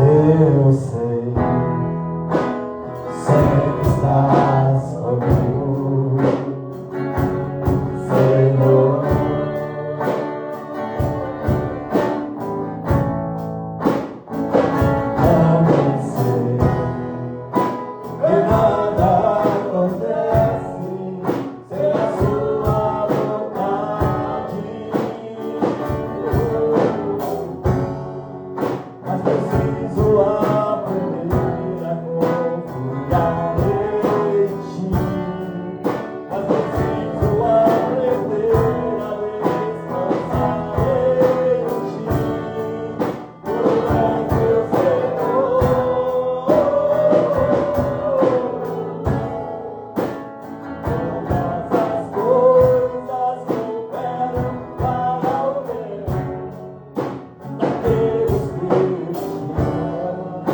Eu sei, sempre estás comigo, Senhor. Também sei que nada acontece sem a sua vontade, mas preciso aprender a confiar em ti. Mas preciso aprender a descansar em ti. Tu és meu Senhor. Todas as coisas cooperam para o bem daqueles que te amam.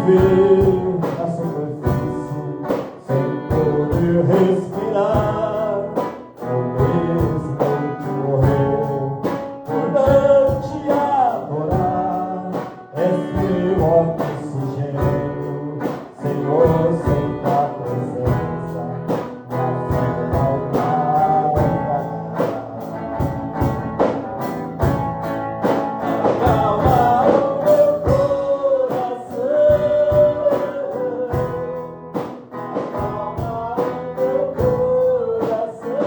viver na superfície sem poder respirar, ou mesmo que morrer por não te adorar. És meu oxigênio, Senhor, sem tua presença minha fé não vai parar. Acalma o meu coração, acalma o meu coração.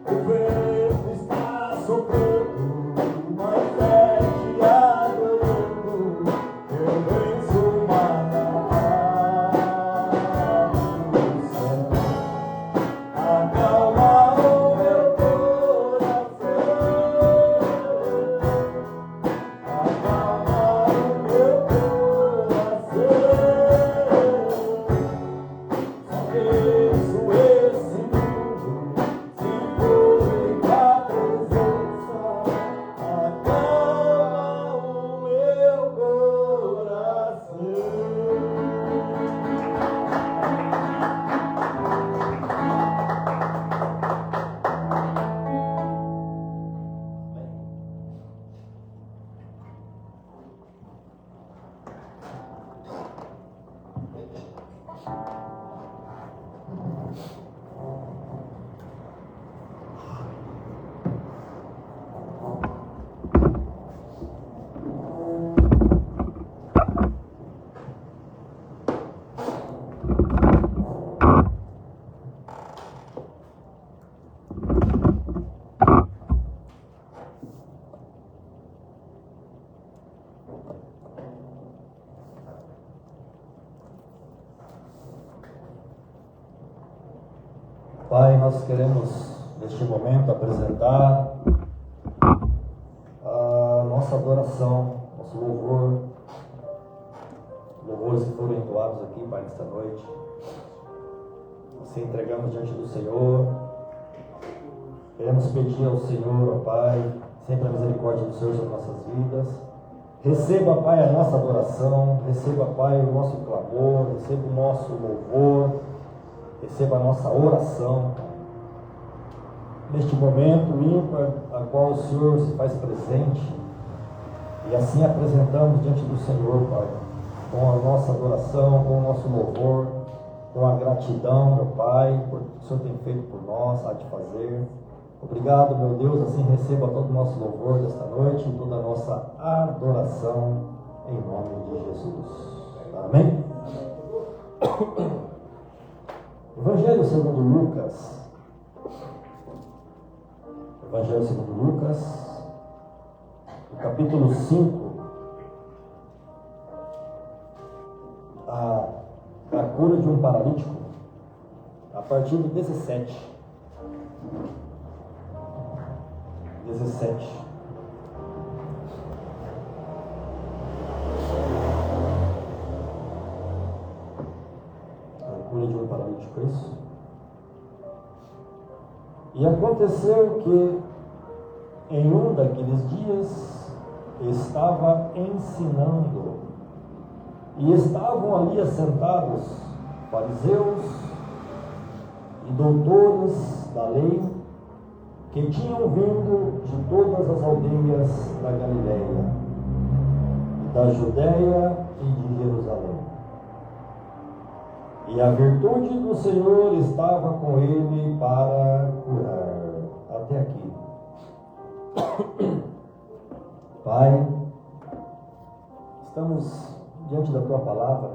O vento está soprando, mas é te adorando, eu venço uma aflição. Acalma o meu coração, acalma o meu coração. Só penso esse mundo se for em tua presença. Acalma o meu coração. Pai, nós queremos neste momento apresentar a nossa adoração, nosso louvor, louvores que foram entoados aqui, Pai, nesta noite. Nós se entregamos diante do Senhor. Queremos pedir ao Senhor, ó Pai, sempre a misericórdia do Senhor sobre nossas vidas. Receba, Pai, a nossa adoração, receba, Pai, o nosso clamor, receba o nosso louvor, receba a nossa oração. Neste momento ímpar, a qual o Senhor se faz presente, e assim apresentamos diante do Senhor, Pai, com a nossa adoração, com o nosso louvor, com a gratidão, meu Pai, por tudo que o Senhor tem feito por nós, há de fazer. Obrigado, meu Deus, assim receba todo o nosso louvor desta noite e toda a nossa adoração, em nome de Jesus. Amém? Evangelho segundo Lucas. Evangelho segundo Lucas, no capítulo 5, a cura de um paralítico, a partir do 17. 17. A cura de um paralítico, é isso? E aconteceu que em um daqueles dias estava ensinando, e estavam ali assentados fariseus e doutores da lei, que tinham vindo de todas as aldeias da Galileia, da Judéia e de Jerusalém. E a virtude do Senhor estava com ele para curar. Até aqui. Pai, estamos diante da Tua palavra,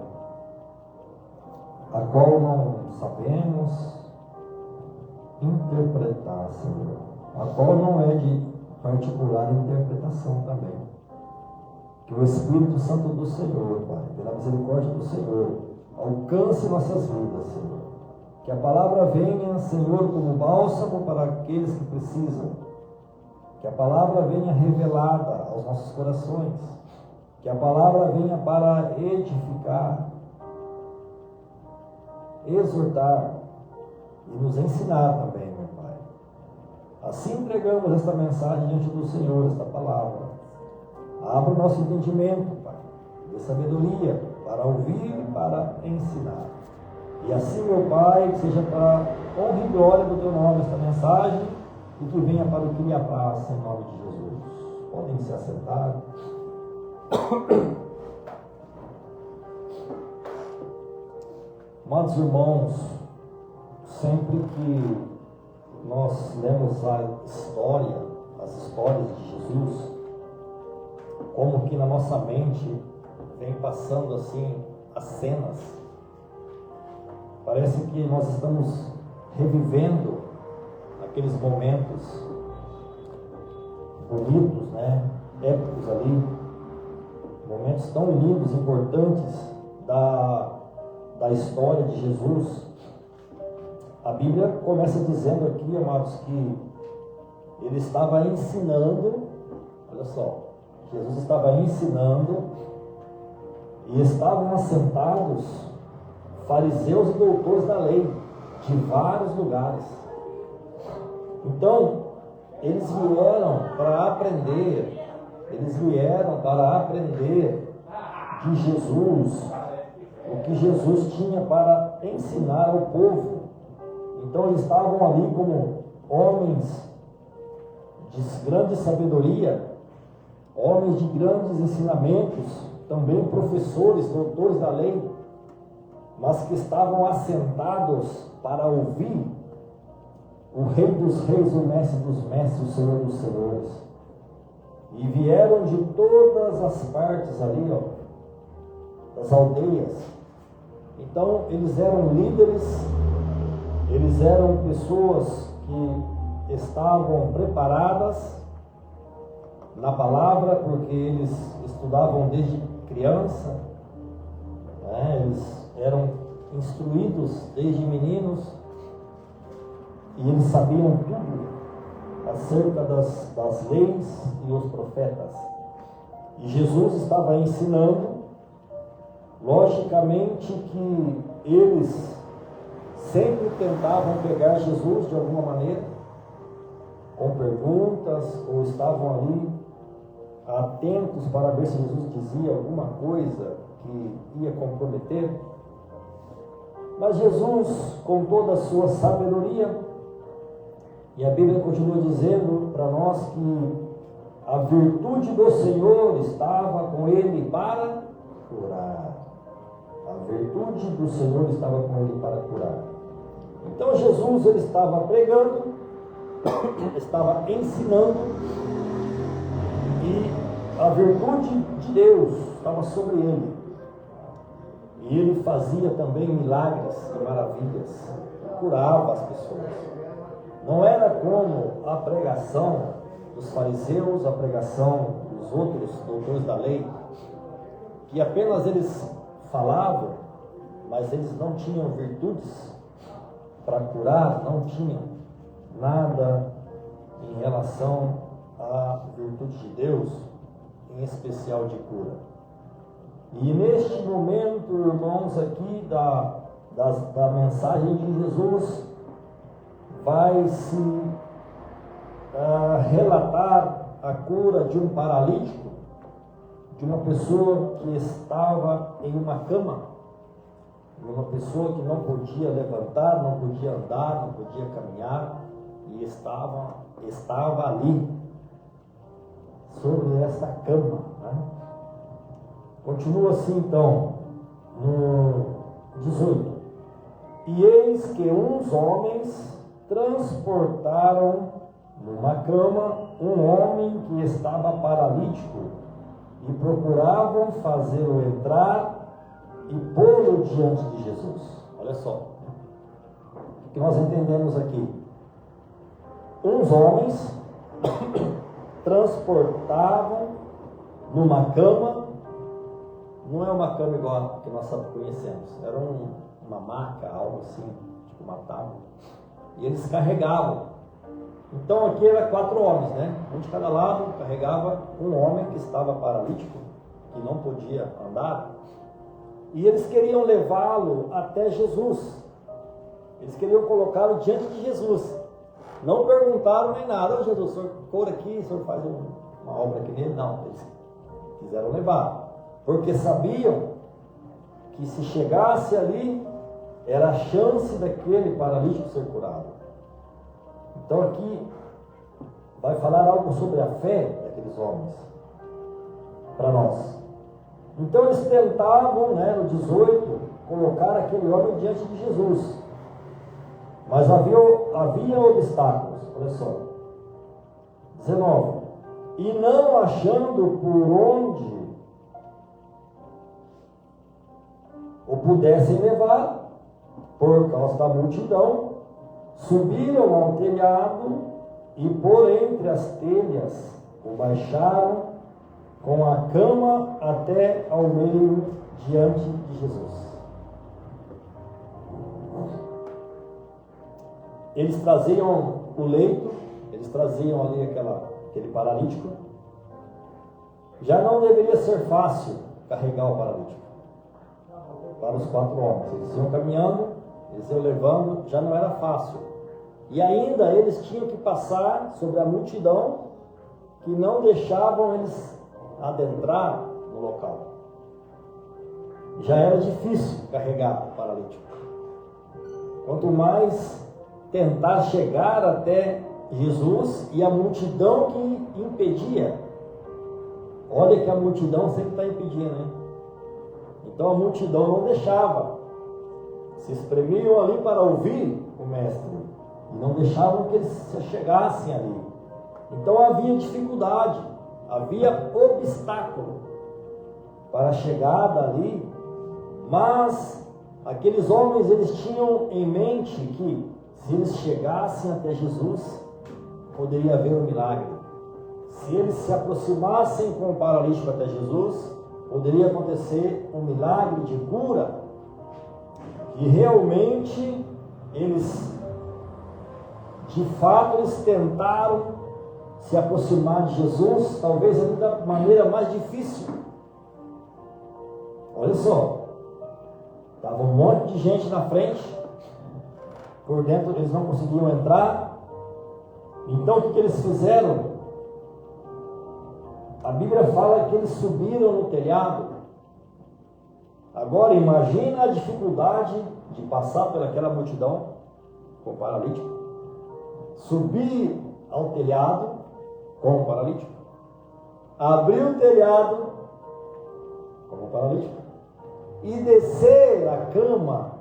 a qual não sabemos interpretar, Senhor, a qual não é de particular interpretação também. Que o Espírito Santo do Senhor, Pai, pela misericórdia do Senhor, alcance nossas vidas, Senhor. Que a palavra venha, Senhor, como bálsamo para aqueles que precisam. Que a palavra venha revelada aos nossos corações. Que a palavra venha para edificar, exortar e nos ensinar também, meu Pai. Assim entregamos esta mensagem diante do Senhor, esta palavra. Abra o nosso entendimento, Pai. dê sabedoria para ouvir e para ensinar. E assim, meu Pai, que seja para honra e glória do Teu nome esta mensagem e que venha para o que lhe apraz em nome de Jesus. Podem se assentar. Amados irmãos, sempre que nós lemos a história, as histórias de Jesus, como que na nossa mente vem passando assim as cenas, parece que nós estamos revivendo aqueles momentos bonitos, né? Épicos ali, momentos tão lindos, importantes da história de Jesus. A Bíblia começa dizendo aqui, amados, que ele estava ensinando, olha só, Jesus estava ensinando e estavam assentados fariseus e doutores da lei de vários lugares. Então, eles vieram para aprender de Jesus, o que Jesus tinha para ensinar ao povo. Então eles estavam ali como homens de grande sabedoria, homens de grandes ensinamentos, também professores, doutores da lei, mas que estavam assentados para ouvir o Rei dos Reis, o Mestre dos Mestres, o Senhor dos Senhores. E vieram de todas as partes ali, das aldeias. Então eles eram líderes, eles eram pessoas que estavam preparadas na palavra, porque eles estudavam desde criança, né? Eles eram instruídos desde meninos e eles sabiam tudo acerca das leis e os profetas. E Jesus estava ensinando. Logicamente que eles sempre tentavam pegar Jesus de alguma maneira, com perguntas, ou estavam ali atentos para ver se Jesus dizia alguma coisa que ia comprometer. Mas Jesus, com toda a sua sabedoria, e a Bíblia continua dizendo para nós que a virtude do Senhor estava com ele para curar. A virtude do Senhor estava com ele para curar. Então Jesus, ele estava pregando, estava ensinando, e a virtude de Deus estava sobre ele. E ele fazia também milagres e maravilhas, curava as pessoas. Não era como a pregação dos fariseus, a pregação dos outros doutores da lei, que apenas eles falavam, mas eles não tinham virtudes para curar, não tinham nada em relação à virtude de Deus, em especial de cura. E neste momento, irmãos, aqui da mensagem de Jesus, vai se relatar a cura de um paralítico, de uma pessoa que estava em uma cama, de uma pessoa que não podia levantar, não podia andar, não podia caminhar, e estava ali, sobre essa cama, né? Continua assim então, no 18. E eis que uns homens transportaram numa cama um homem que estava paralítico e procuravam fazê-lo entrar e pô-lo diante de Jesus. Olha só o que nós entendemos aqui. Uns homens transportavam numa cama, não é uma cama igual a que nós conhecemos, era uma maca, algo assim, tipo uma tábua, e eles carregavam. Então aqui era 4 homens, né? Um de cada lado carregava um homem que estava paralítico, que não podia andar, e eles queriam levá-lo até Jesus. Eles queriam colocá-lo diante de Jesus. Não perguntaram nem nada: "Ô Jesus, o senhor cura aqui, o senhor faz uma obra aqui nele?" Não, eles quiseram levar. porque sabiam que se chegasse ali, era a chance daquele paralítico ser curado. Então aqui vai falar algo sobre a fé daqueles homens, para nós. Então eles tentavam, no 18, colocar aquele homem diante de Jesus. Mas havia obstáculos, olha só. 19. E não achando por onde o pudessem levar, por causa da multidão, subiram ao telhado e por entre as telhas o baixaram com a cama até ao meio diante de Jesus. Eles traziam o leito, eles traziam ali aquele paralítico. Já não deveria ser fácil carregar o paralítico para os 4 homens. Eles iam caminhando, eles iam levando, já não era fácil. E ainda eles tinham que passar sobre a multidão que não deixavam eles adentrar no local. Já era difícil carregar o paralítico. Quanto mais tentar chegar até Jesus e a multidão que impedia. Olha que a multidão sempre está impedindo, né? Então a multidão não deixava. Se espremiam ali para ouvir o mestre e não deixavam que eles chegassem ali. Então havia dificuldade, havia obstáculo para a chegada ali, mas aqueles homens eles tinham em mente que se eles chegassem até Jesus, poderia haver um milagre. Se eles se aproximassem com o paralítico até Jesus, poderia acontecer um milagre de cura. E realmente eles, de fato, eles tentaram se aproximar de Jesus, talvez ali da maneira mais difícil. Olha só, estava um monte de gente na frente, por dentro eles não conseguiam entrar. Então o que eles fizeram? A Bíblia fala que eles subiram no telhado. Agora imagina a dificuldade de passar pelaquela multidão com o paralítico, subir ao telhado com o paralítico, abrir o telhado com o paralítico e descer a cama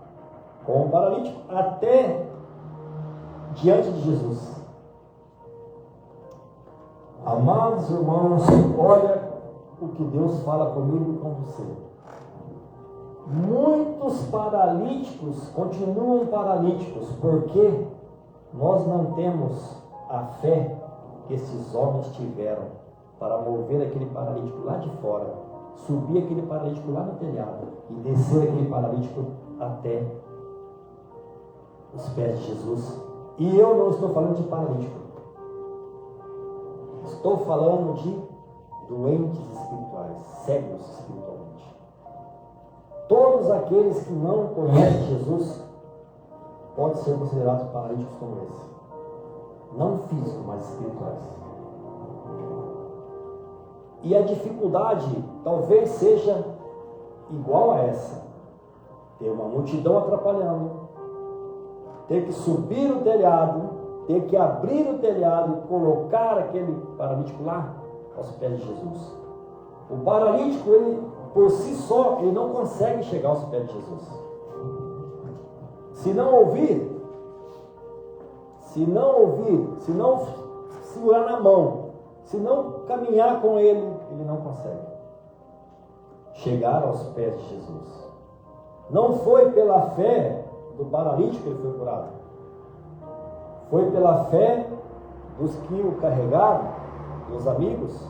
com o paralítico até diante de Jesus. Amados irmãos, olha o que Deus fala comigo e com você. Muitos paralíticos continuam paralíticos porque nós não temos a fé que esses homens tiveram para mover aquele paralítico lá de fora, subir aquele paralítico lá no telhado e descer aquele paralítico até os pés de Jesus. E eu não estou falando de paralítico, estou falando de doentes espirituais, cegos espiritualmente. Todos aqueles que não conhecem Jesus podem ser considerados paralíticos como esse. Não físicos, mas espirituais. E a dificuldade talvez seja igual a essa. Ter uma multidão atrapalhando, ter que subir o telhado, ter que abrir o telhado e colocar aquele paralítico lá aos pés de Jesus. O paralítico, ele por si só, ele não consegue chegar aos pés de Jesus. Se não ouvir, se não segurar na mão, se não caminhar com ele, ele não consegue chegar aos pés de Jesus. Não foi pela fé do paralítico que ele foi curado. Foi pela fé dos que o carregaram, dos amigos,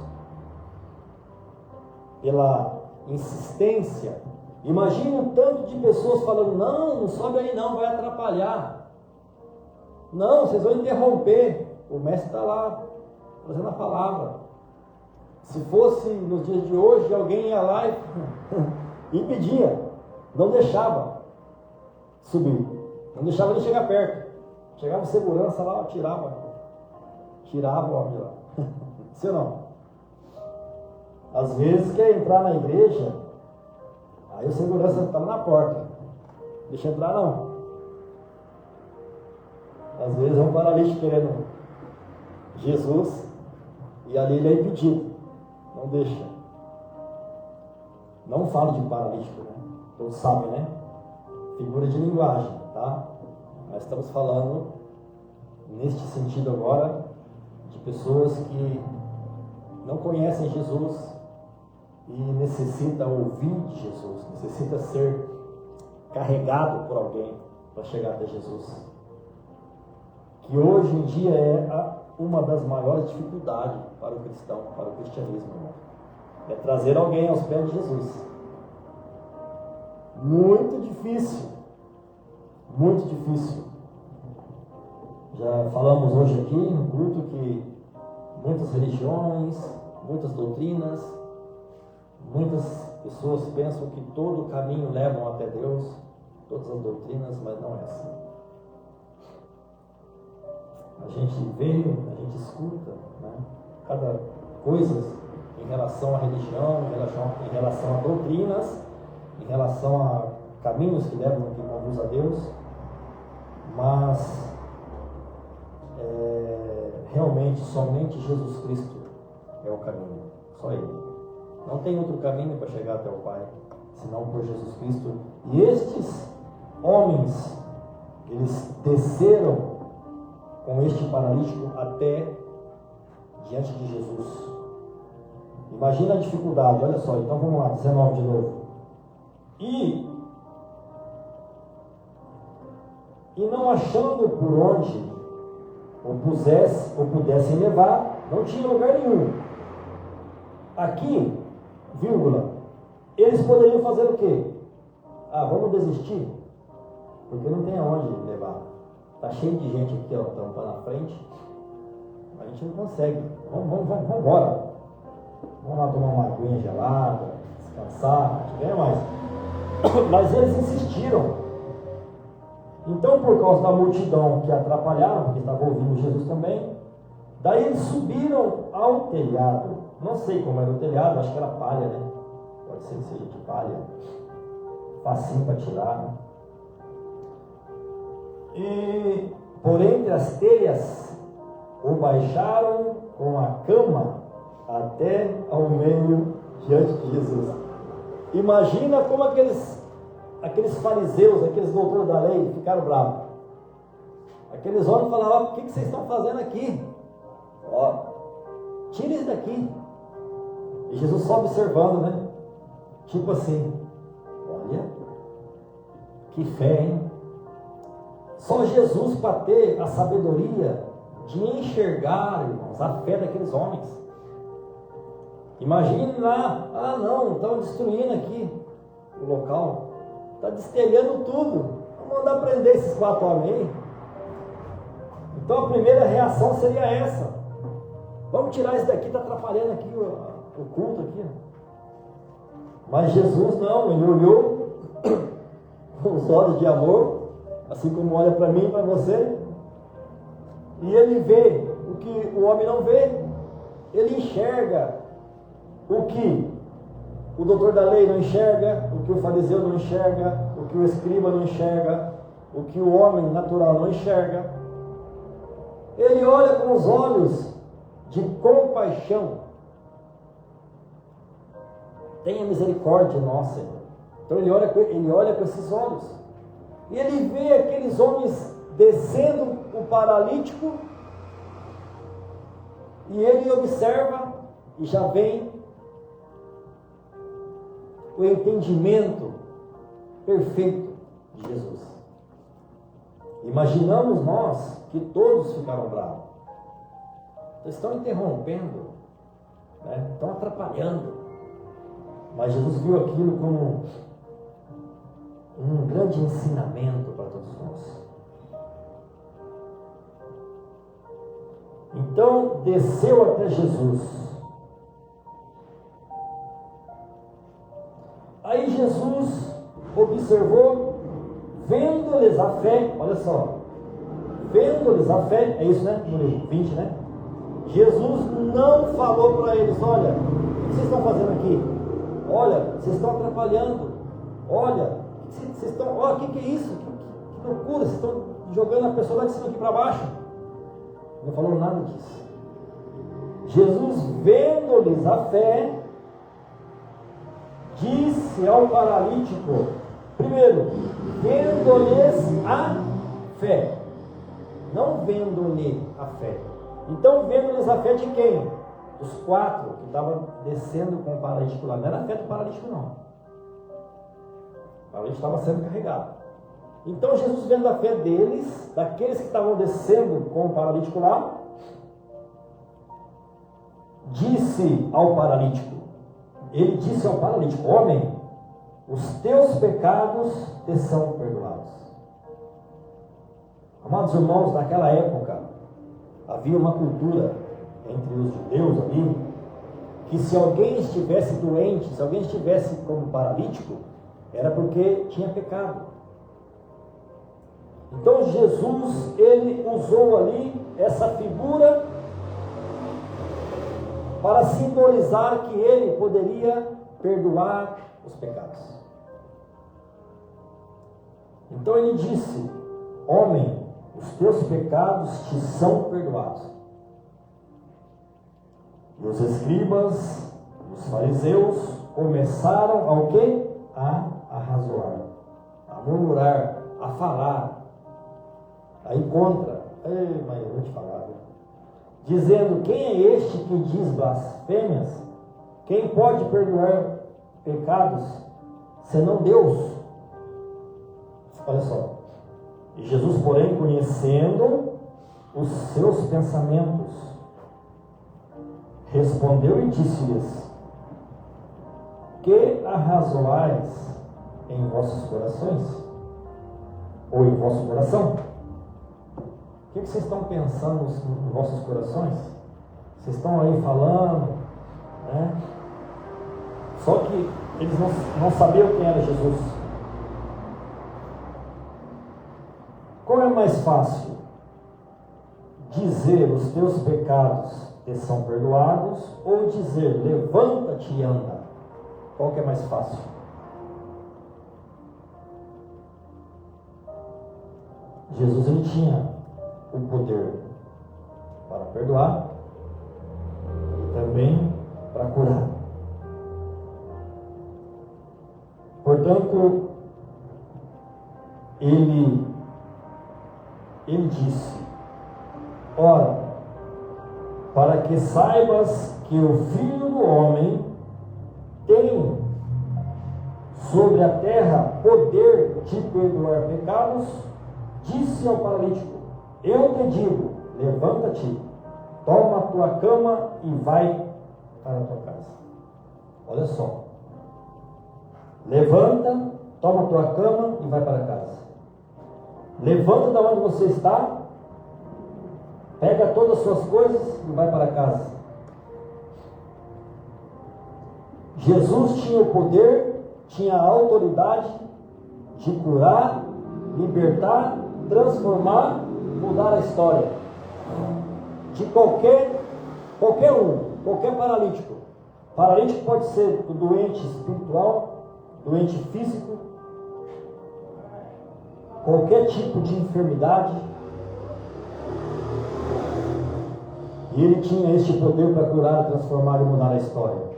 pela insistência. Imagina um tanto de pessoas falando: não sobe aí não, vai atrapalhar. Não, vocês vão interromper. O mestre está lá, trazendo a palavra. Se fosse nos dias de hoje, alguém ia lá e impedia, não deixava subir, não deixava ele chegar perto. Chegava segurança lá, tirava o homem lá. Sim ou não? Às vezes quer entrar na igreja Aí o segurança estava na porta. Deixa entrar não. Às vezes é um paralítico querendo Jesus e ali ele é impedido. Não deixa. Não falo de paralítico, né? Todos sabem, né? Figura de linguagem, tá? Nós estamos falando neste sentido agora de pessoas que não conhecem Jesus e necessita ouvir de Jesus, necessita ser carregado por alguém para chegar até Jesus. Que hoje em dia é uma das maiores dificuldades para o cristão, para o cristianismo, irmão. É trazer alguém aos pés de Jesus. Muito difícil. Muito difícil. Já falamos hoje aqui no culto que muitas religiões, muitas doutrinas, muitas pessoas pensam que todo caminho levam até Deus, todas as doutrinas, mas não é assim. A gente vê, a gente escuta, né? Cada coisa em relação à religião, em relação a doutrinas, em relação a caminhos que levam, que conduz a Deus, mas realmente somente Jesus Cristo é o caminho, só Ele. Não tem outro caminho para chegar até o Pai, senão por Jesus Cristo. E estes homens, eles desceram com este paralítico até diante de Jesus. Imagina a dificuldade, olha só, então vamos lá, 19 de novo. E não achando por onde ou pudessem levar, não tinha lugar nenhum. Aqui, vírgula, eles poderiam fazer o quê? Vamos desistir, porque não tem aonde levar. Está cheio de gente aqui, ó, tampando na frente. A gente não consegue. Vamos embora. Vamos lá tomar uma aguinha gelada, descansar, a gente ganha mais. Mas eles insistiram. Então, por causa da multidão que atrapalharam, porque estava ouvindo Jesus também, daí eles subiram ao telhado. Não sei como era o telhado, acho que era palha, né? Pode ser que seja de palha. Facinho para tirar, né? E por entre as telhas o baixaram com a cama até ao meio diante de Jesus. Imagina como aqueles fariseus, aqueles doutores da lei ficaram bravos. Aqueles homens falaram: o que vocês estão fazendo aqui? Tira isso daqui. E Jesus só observando, né? Tipo assim, olha, que fé, hein? Só Jesus para ter a sabedoria de enxergar, irmãos, a fé daqueles homens. Imagine lá, não, estão destruindo aqui o local, está destelhando tudo, vamos mandar prender esses 4 homens aí. Então a primeira reação seria essa: vamos tirar isso daqui, está atrapalhando aqui o culto aqui. Mas Jesus não, ele olhou com os olhos de amor, assim como olha para mim e para você, e ele vê o que o homem não vê. Ele enxerga o que o doutor da lei não enxerga, o que o fariseu não enxerga, o que o escriba não enxerga, o que o homem natural não enxerga. Ele olha com os olhos de compaixão. Tenha misericórdia de nós, Senhor. Então ele olha com esses olhos. E ele vê aqueles homens descendo o paralítico, e ele observa, e já vem o entendimento perfeito de Jesus. Imaginamos nós que todos ficaram bravos. Eles estão interrompendo, né? Estão atrapalhando. Mas Jesus viu aquilo como um grande ensinamento para todos nós. Então desceu até Jesus. Aí Jesus observou, vendo-lhes a fé, olha só, vendo-lhes a fé, é isso, né? No 20, né? Jesus não falou para eles: olha, o que vocês estão fazendo aqui? Olha, vocês estão atrapalhando. olha, vocês estão, ó, o que é isso? Que loucura, vocês estão jogando a pessoa lá de cima aqui para baixo. Não falou nada disso. Jesus, vendo-lhes a fé, disse ao paralítico, primeiro, vendo-lhes a fé, não vendo-lhe a fé. Então, vendo-lhes a fé de quem? Dos 4 que estavam descendo com o paralítico lá. Não era a fé do paralítico, não. O paralítico estava sendo carregado. Então, Jesus, vendo a fé deles, daqueles que estavam descendo com o paralítico lá, disse ao paralítico, ele disse ao paralítico, homem, os teus pecados te são perdoados. Amados irmãos, naquela época, havia uma cultura entre os judeus ali, que se alguém estivesse doente, se alguém estivesse como paralítico, era porque tinha pecado. Então Jesus, ele usou ali essa figura para simbolizar que ele poderia perdoar os pecados. Então ele disse, homem, os teus pecados te são perdoados. E os escribas, os fariseus, começaram ao quê? A arrazoar, a murmurar, a falar. Aí contra, mas eu vou te falar, viu? Dizendo, quem é este que diz blasfêmias? Quem pode perdoar pecados, senão Deus? Olha só. E Jesus, porém, conhecendo os seus pensamentos, respondeu e disse-lhes, que arrazoais em vossos corações? Ou em vosso coração? O que vocês estão pensando em vossos corações? Vocês estão aí falando, né? Só que eles não sabiam quem era Jesus. Qual é mais fácil? Dizer os teus pecados te são perdoados, ou dizer levanta-te e anda? Qual que é mais fácil? Jesus, ele tinha o poder para perdoar e também para curar. Portanto, ele disse, ora, para que saibas que o Filho do Homem tem sobre a terra poder de perdoar pecados, disse ao paralítico, eu te digo, levanta-te, toma a tua cama e vai para a tua casa. Olha só, levanta, toma a tua cama e vai para casa. Levanta da onde você está, pega todas as suas coisas e vai para casa. Jesus tinha o poder, tinha a autoridade de curar, libertar, transformar, mudar a história de qualquer paralítico. Paralítico pode ser o doente espiritual, doente físico, qualquer tipo de enfermidade. E ele tinha este poder para curar, transformar e mudar a história.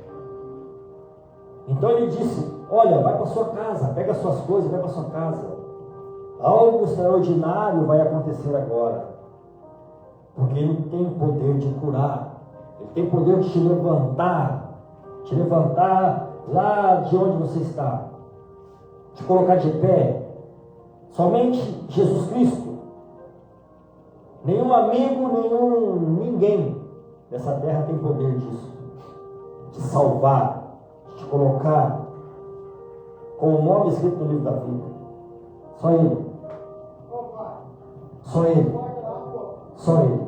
Então ele disse, olha, vai para sua casa, pega as suas coisas, vai para sua casa. Algo extraordinário vai acontecer agora. Porque ele tem o poder de curar. Ele tem o poder de te levantar lá de onde você está. Te colocar de pé. Somente Jesus Cristo. Nenhum amigo, ninguém dessa terra tem poder disso. De salvar, de te colocar com o nome escrito no livro da vida. Só Ele. Só Ele. Só Ele.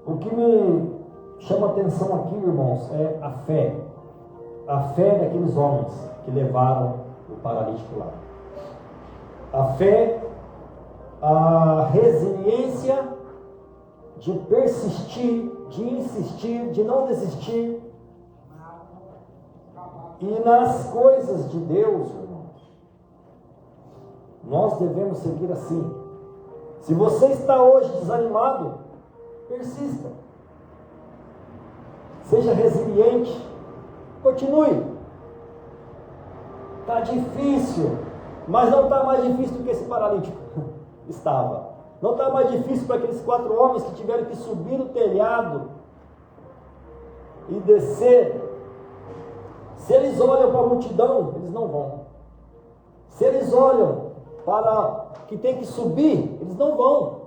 O que me chama a atenção aqui, irmãos, é a fé. A fé daqueles homens que levaram o paralítico lá. A fé, a resiliência de persistir, de insistir, de não desistir. E nas coisas de Deus, irmãos, nós devemos seguir assim. Se você está hoje desanimado, persista. Seja resiliente. Continue. Está difícil, mas não está mais difícil do que esse paralítico estava. Não está mais difícil para aqueles 4 homens que tiveram que subir no telhado e descer. Se eles olham para a multidão, eles não vão. Se eles olham para que tem que subir, eles não vão.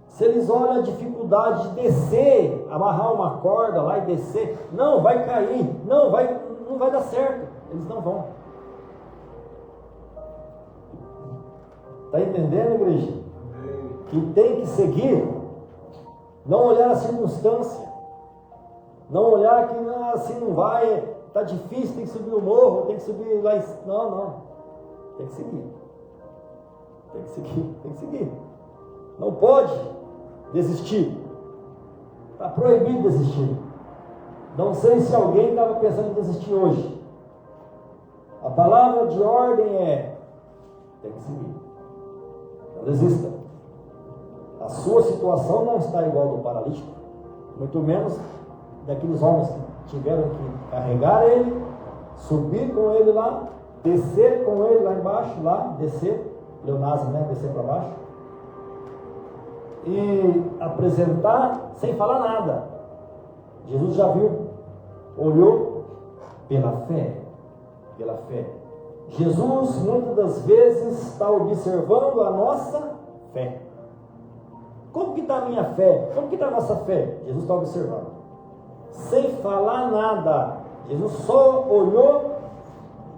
Se eles olham a dificuldade de descer, amarrar uma corda lá e descer, não, vai cair, não vai dar certo, eles não vão. Está entendendo, igreja? Que tem que seguir, não olhar a circunstância, não olhar que assim não vai, está difícil, tem que subir o morro, tem que subir lá, não. Tem que seguir. Tem que seguir, tem que seguir. Não pode desistir. Está proibido desistir. Não sei se alguém estava pensando em desistir hoje. A palavra de ordem é: tem que seguir. Não desista. A sua situação não está igual do paralítico, muito menos daqueles homens que tiveram que carregar ele, subir com ele lá, descer com ele lá embaixo, descer, pleonasmo, descer para baixo, e apresentar sem falar nada. Jesus já viu, olhou pela fé. Jesus muitas das vezes está observando a nossa fé. Como que está a minha fé? Como que está a nossa fé? Jesus está observando, sem falar nada. Jesus só olhou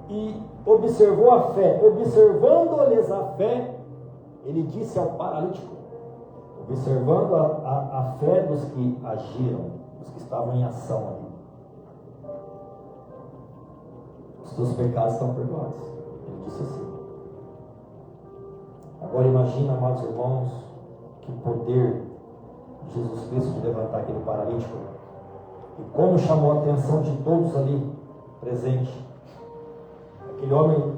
e observou a fé. Observando-lhes a fé, ele disse ao paralítico, observando a fé dos que agiram, dos que estavam em ação ali: os teus pecados estão perdoados. Ele disse assim. Agora imagina, amados irmãos, que poder de Jesus Cristo de levantar aquele paralítico, e como chamou a atenção de todos ali presentes. Aquele homem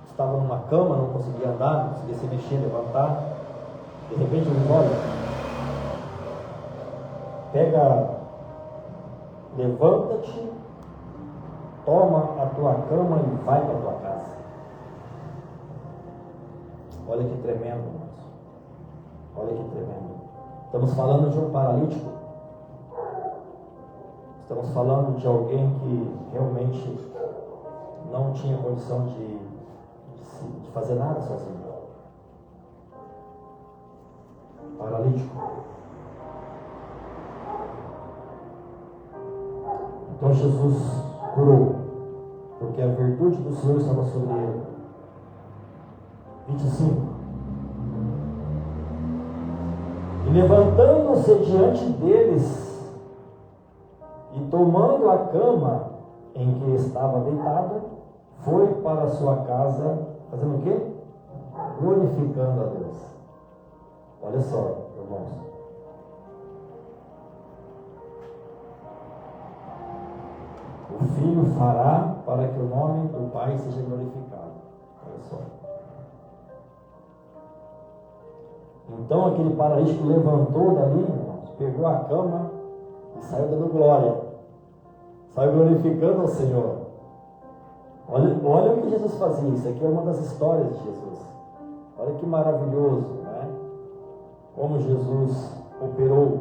estava numa cama, não conseguia andar, não conseguia se mexer, levantar. De repente ele olha, levanta-te, toma a tua cama e vai para a tua casa. Olha que tremendo, irmãos. Olha que tremendo. Estamos falando de um paralítico. Estamos falando de alguém que realmente não tinha condição de fazer nada sozinho. Paralítico. Então Jesus curou, porque a virtude do Senhor estava sobre ele. 25. E levantando-se diante deles e tomando a cama em que estava deitado, foi para a sua casa, fazendo o quê? Glorificando a Deus. Olha só, irmãos. O Filho fará para que o nome do Pai seja glorificado. Olha só. Então aquele paralítico levantou dali, irmãos, pegou a cama e saiu dando glória. Saiu glorificando ao Senhor. Olha o que Jesus fazia. Isso aqui é uma das histórias de Jesus. Olha que maravilhoso, né? Como Jesus operou.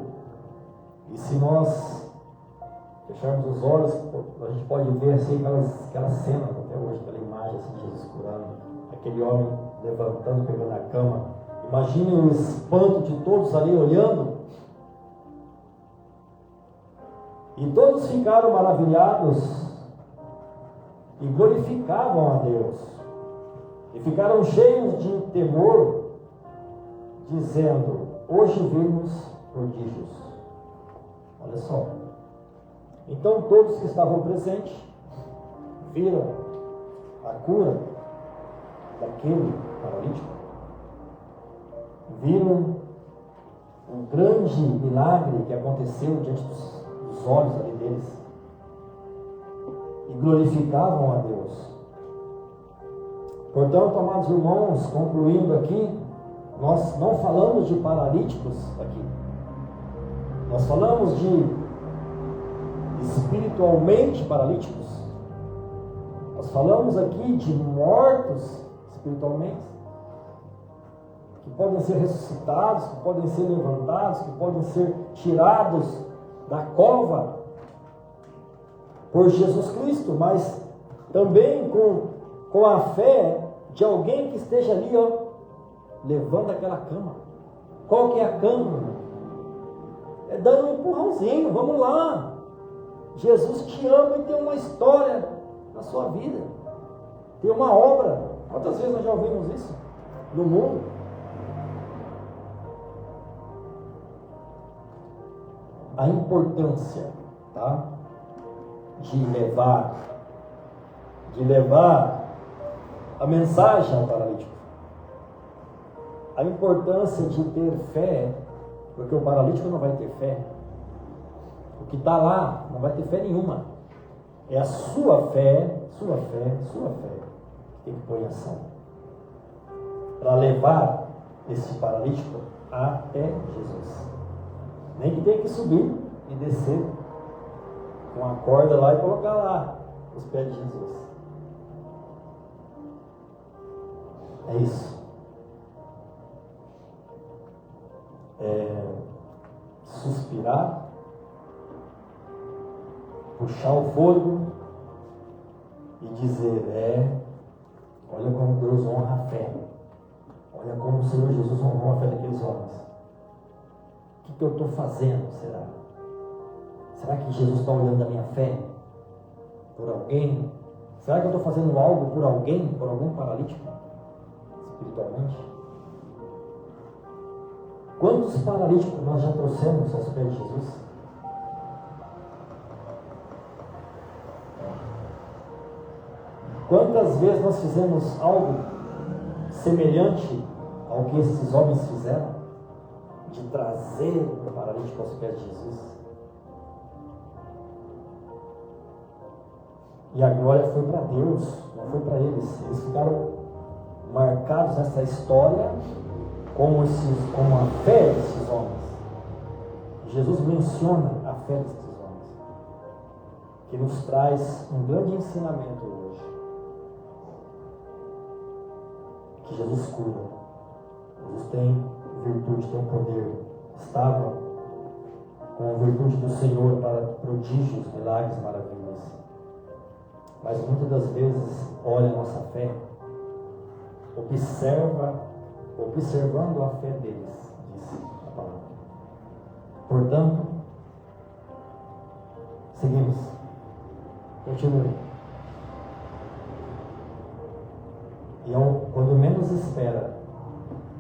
E se nós fecharmos os olhos, a gente pode ver assim aquelas cenas até hoje, aquela imagem assim de Jesus curando, aquele homem levantando, pegando a cama. Imagine o espanto de todos ali olhando. E todos ficaram maravilhados e glorificavam a Deus. E ficaram cheios de temor, dizendo: hoje vimos prodígios. Olha só. Então todos que estavam presentes viram a cura daquele paralítico. Viram um grande milagre que aconteceu diante dos olhos ali deles. e glorificavam a Deus. Portanto, amados irmãos, concluindo aqui, nós não falamos de paralíticos aqui. Nós falamos de espiritualmente paralíticos. Nós falamos aqui de mortos espiritualmente, que podem ser ressuscitados, que podem ser levantados, que podem ser tirados da cova por Jesus Cristo, mas também com a fé de alguém que esteja ali, levando aquela cama. Qual que é a cama? É dando um empurrãozinho, vamos lá. Jesus te ama e tem uma história na sua vida, tem uma obra. Quantas vezes nós já ouvimos isso no mundo? A importância, tá? de levar a mensagem ao paralítico. A importância de ter fé, porque o paralítico não vai ter fé. O que está lá não vai ter fé nenhuma. É a sua fé que tem que pôr em ação para levar esse paralítico até Jesus. Nem que tenha que subir e descer com a corda lá e colocar lá os pés de Jesus. É isso. Suspirar, puxar o fôlego e dizer: olha como Deus honra a fé, olha como o Senhor Jesus honrou a fé daqueles homens. O que eu estou fazendo, será? Será que Jesus está olhando a minha fé por alguém? Será que eu estou fazendo algo por alguém, por algum paralítico espiritualmente? Quantos paralíticos nós já trouxemos aos pés de Jesus? Quantas vezes nós fizemos algo semelhante ao que esses homens fizeram, de trazer o paralítico aos pés de Jesus? E a glória foi para Deus, não foi para eles. Eles ficaram marcados nessa história como a fé desses homens. Jesus menciona a fé desses homens, que nos traz um grande ensinamento hoje. Que Jesus cura, Jesus tem virtude, tem poder, estava com a virtude do Senhor para prodígios, milagres, maravilhas. Mas muitas das vezes olha a nossa fé, observando a fé deles, diz a palavra. Portanto, seguimos. Continue. E quando menos espera,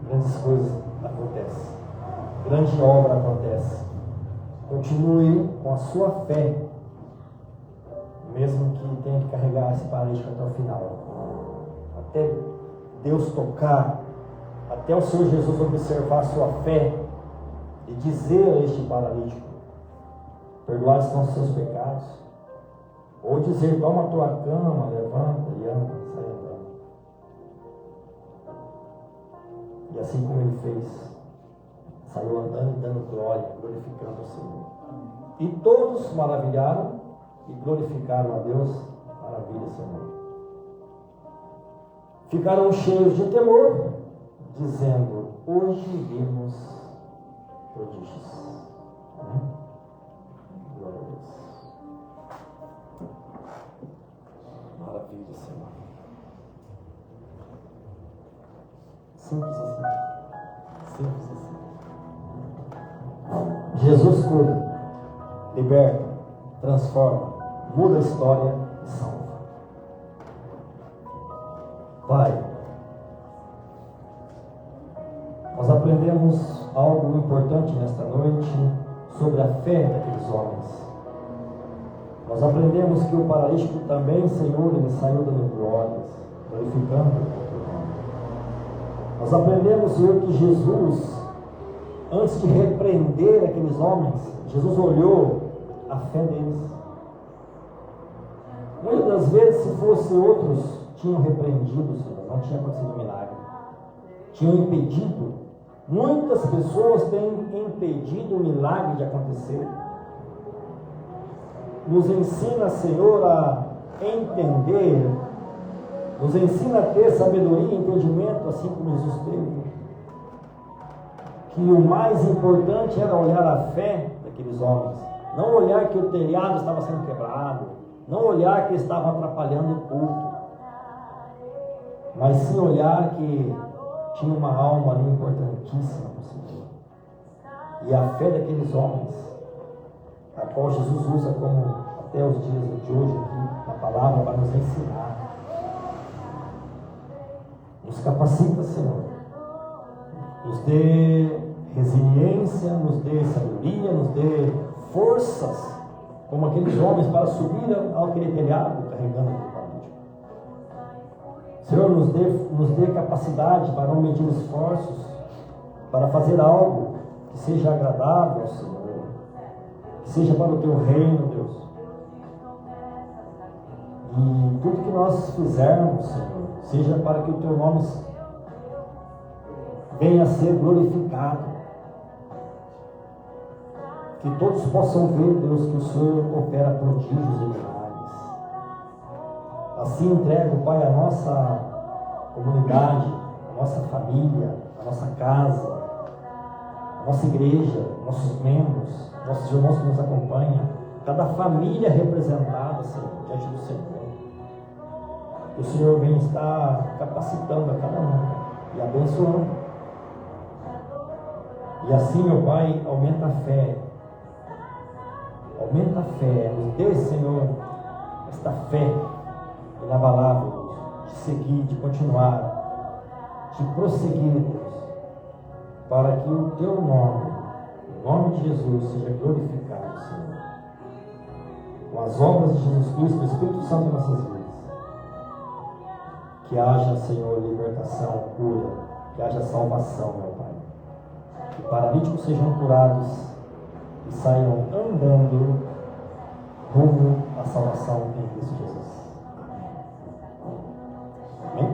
grandes coisas acontecem. Grande obra acontece. Continue com a sua fé, mesmo que tenha que carregar esse paralítico até o final. Até Deus tocar, até o Senhor Jesus observar a sua fé e dizer a este paralítico: perdoados são os seus pecados. Ou dizer: toma a tua cama, levanta e anda, sai andando. E assim como ele fez, saiu andando e dando glória, glorificando o Senhor. E todos se maravilharam e glorificaram a Deus. Maravilha, Senhor. Ficaram cheios de temor, dizendo: hoje vimos prodígios. Amém? Glória a Deus. Maravilha, Senhor. Simples assim. Simples assim. Jesus cura, liberta, transforma, muda a história e salva. Pai, nós aprendemos algo importante nesta noite sobre a fé daqueles homens. Nós aprendemos que o paralítico também, Senhor, ele saiu dando glórias, glorificando o teu nome. Nós aprendemos, Senhor, que Jesus, antes de repreender aqueles homens, Jesus olhou a fé deles. Muitas das vezes, se fosse outros, tinham repreendido, Senhor, não tinha acontecido milagre. Tinham impedido. Muitas pessoas têm impedido o milagre de acontecer. Nos ensina, Senhor, a entender, nos ensina a ter sabedoria e entendimento, assim como Jesus teve, que o mais importante era olhar a fé daqueles homens, não olhar que o telhado estava sendo quebrado, não olhar que estava atrapalhando o culto, mas sim olhar que tinha uma alma ali importantíssima para o Senhor. E a fé daqueles homens, a qual Jesus usa como até os dias de hoje aqui, na palavra, para nos ensinar. Nos capacita, Senhor. Nos dê resiliência, nos dê sabedoria, nos dê forças, como aqueles homens, para subir aquele telhado carregando aquele paralítico. Senhor, nos dê capacidade para não medir esforços, para fazer algo que seja agradável ao Senhor, que seja para o Teu reino, Deus. E tudo que nós fizermos, Senhor, seja para que o Teu nome venha a ser glorificado. Que todos possam ver, Deus, que o Senhor opera prodígios e milagres. Assim entrego, Pai, a nossa comunidade, a nossa família, a nossa casa, a nossa igreja, nossos membros, nossos irmãos que nos acompanham, cada família representada, Senhor, diante do Senhor. Que o Senhor venha estar capacitando a cada um e abençoando. E assim, meu Pai, aumenta a fé. Aumenta a fé. Nos dê, Senhor, esta fé inabalável de seguir, de continuar, de prosseguir, Deus, para que o Teu nome, o nome de Jesus, seja glorificado, Senhor. Com as obras de Jesus Cristo, o Espírito Santo em nossas vidas. Que haja, Senhor, libertação, cura, que haja salvação, meu Pai. Que paralíticos sejam curados e saiam andando rumo à salvação em Cristo Jesus. Amém?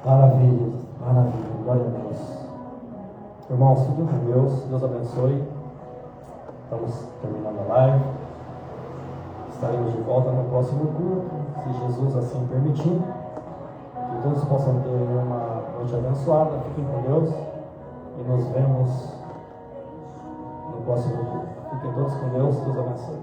Maravilha, maravilha, glória a Deus. Irmãos, fiquem com Deus, Deus abençoe. Estamos terminando a live. Estaremos de volta no próximo culto, se Jesus assim permitir. Que todos possam ter uma noite abençoada. Fiquem com Deus e nos vemos no próximo culto. Fiquem todos com Deus. Deus abençoe.